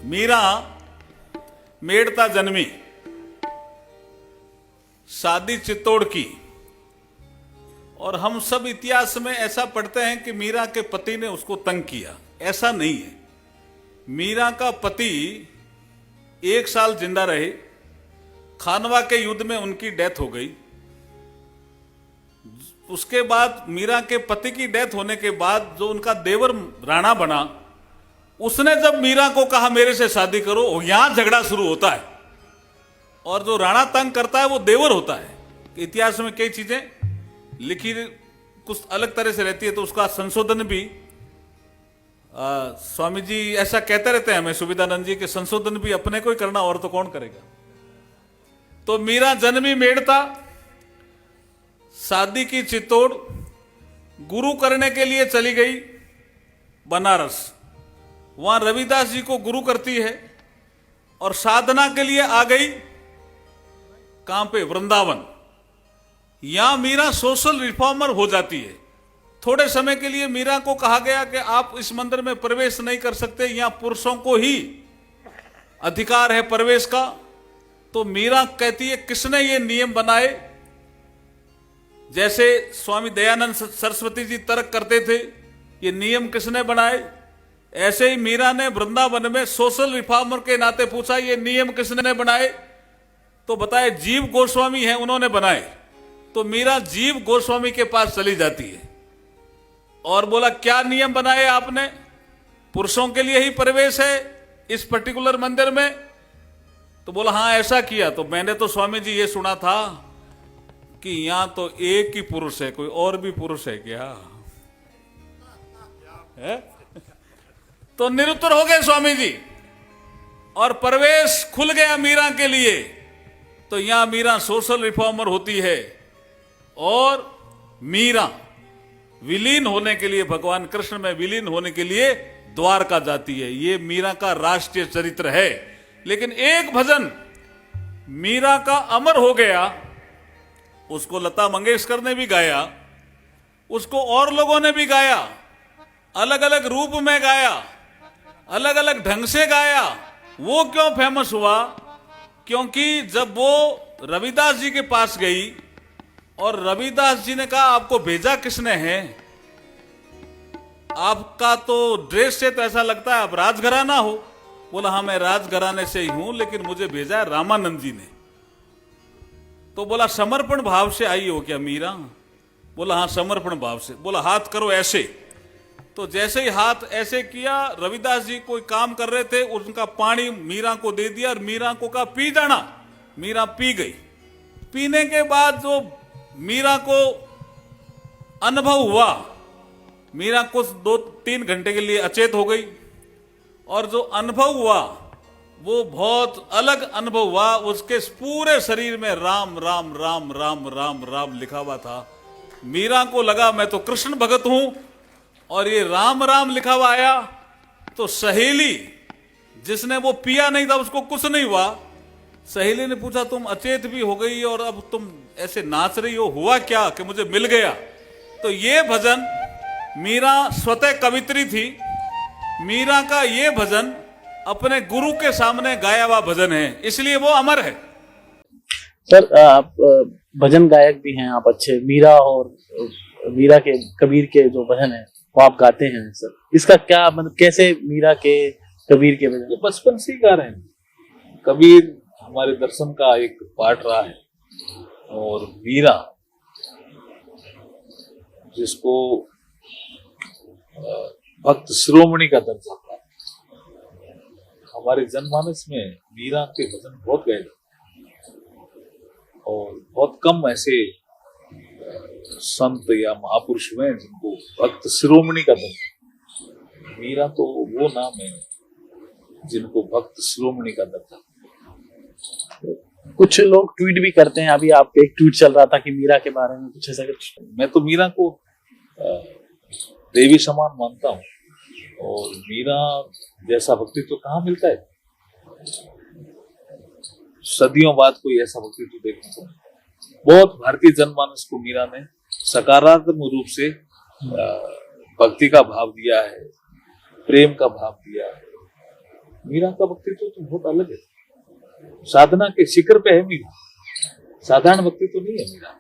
मीरा मेड़ता जन्मी, शादी चित्तौड़ की। और हम सब इतिहास में ऐसा पढ़ते हैं कि मीरा के पति ने उसको तंग किया। ऐसा नहीं है। मीरा का पति 1 साल जिंदा रहे, खानवा के युद्ध में उनकी डेथ हो गई। उसके बाद मीरा के पति की डेथ होने के बाद जो उनका देवर राणा बना, उसने जब मीरा को कहा मेरे से शादी करो, यहां झगड़ा शुरू होता है। और जो राणा तंग करता है वो देवर होता है। इतिहास में कई चीजें लिखी कुछ अलग तरह से रहती है, तो उसका संशोधन भी स्वामी जी ऐसा कहते रहते हैं हमें, सुविधानंद जी के संशोधन भी अपने को ही करना, और तो कौन करेगा। तो मीरा जन्मी मेड़ता, शादी की चित्तौड़, गुरु करने के लिए चली गई बनारस। वहां रविदास जी को गुरु करती है और साधना के लिए आ गई कहां पे, वृंदावन। यहां मीरा सोशल रिफॉर्मर हो जाती है। थोड़े समय के लिए मीरा को कहा गया कि आप इस मंदिर में प्रवेश नहीं कर सकते, यहां पुरुषों को ही अधिकार है प्रवेश का। तो मीरा कहती है किसने ये नियम बनाए। जैसे स्वामी दयानंद सरस्वती जी तर्क करते थे, ये नियम किसने बनाए, ऐसे ही मीरा ने वृंदावन में सोशल रिफॉर्मर के नाते पूछा ये नियम किसने बनाए। तो बताए जीव गोस्वामी हैं, उन्होंने बनाए। तो मीरा जीव गोस्वामी के पास चली जाती है और बोला क्या नियम बनाए आपने, पुरुषों के लिए ही प्रवेश है इस पर्टिकुलर मंदिर में। तो बोला हाँ ऐसा किया। तो मैंने तो स्वामी जी ये सुना था कि यहां तो एक ही पुरुष है, कोई और भी पुरुष है क्या है? तो निरुत्तर हो गए स्वामी जी और प्रवेश खुल गया मीरा के लिए। तो यहां मीरा सोशल रिफॉर्मर होती है और मीरा विलीन होने के लिए, भगवान कृष्ण में विलीन होने के लिए द्वारका जाती है। ये मीरा का राष्ट्रीय चरित्र है। लेकिन एक भजन मीरा का अमर हो गया, उसको लता मंगेशकर ने भी गाया, उसको और लोगों ने भी गाया, अलग अलग रूप में गाया, अलग अलग ढंग से गाया। वो क्यों फेमस हुआ? क्योंकि जब वो रविदास जी के पास गई और रविदास जी ने कहा आपको भेजा किसने है, आपका तो ड्रेस से तो ऐसा लगता है आप राजघराना हो। बोला हाँ मैं राजघराने से ही हूं, लेकिन मुझे भेजा है रामानंद जी ने। तो बोला समर्पण भाव से आई हो क्या मीरा? बोला हाँ समर्पण भाव से। बोला हाथ करो ऐसे। तो जैसे ही हाथ ऐसे किया, रविदास जी कोई काम कर रहे थे, उनका पानी मीरा को दे दिया और मीरा को कहा पी जाना। मीरा पी गई। पीने के बाद जो मीरा को अनुभव हुआ, मीरा कुछ 2-3 घंटे के लिए अचेत हो गई। और जो अनुभव हुआ वो बहुत अलग अनुभव हुआ। उसके पूरे शरीर में राम राम राम राम राम राम लिखा हुआ था। मीरा को लगा मैं तो कृष्ण भगत हूं, और ये राम राम लिखा हुआ आया। तो सहेली जिसने वो पिया नहीं था, उसको कुछ नहीं हुआ। सहेली ने पूछा तुम अचेत भी हो गई और अब तुम ऐसे नाच रही हो, हुआ क्या कि मुझे मिल गया? तो ये भजन, मीरा स्वतः कवित्री थी। मीरा का ये भजन अपने गुरु के सामने गाया हुआ भजन है, इसलिए वो अमर है। सर आप भजन गायक भी हैं, आप अच्छे। मीरा और मीरा के कबीर के जो भजन है वो आप गाते हैं सर, इसका क्या मतलब, कैसे मीरा के कबीर के भजन? ये बचपन से ही गा रहे हैं। कबीर हमारे दर्शन का एक पार्ट रहा है, और मीरा जिसको भक्त शिरोमणि का दर्जा था, हमारे जनमानस में मीरा के भजन बहुत गए और बहुत कम ऐसे संत या महापुरुष हुए जिनको भक्त शिरोमणि का दर्जा। मीरा तो वो नाम है जिनको भक्त शिरोमणि का दर्जा। कुछ लोग ट्वीट भी करते हैं, अभी आप एक ट्वीट चल रहा था कि मीरा के बारे में कुछ ऐसा कुछ। मैं तो मीरा को देवी समान मानता हूँ, और मीरा जैसा भक्तित्व तो कहाँ मिलता है। सदियों बाद कोई ऐसा भक्तित्व देखने को। बहुत भारतीय जनमानस को मीरा ने सकारात्मक रूप से भक्ति का भाव दिया है, प्रेम का भाव दिया है। मीरा का व्यक्तित्व तो बहुत अलग है, साधना के शिखर पे है मीरा, साधारण व्यक्तित्व नहीं है मीरा।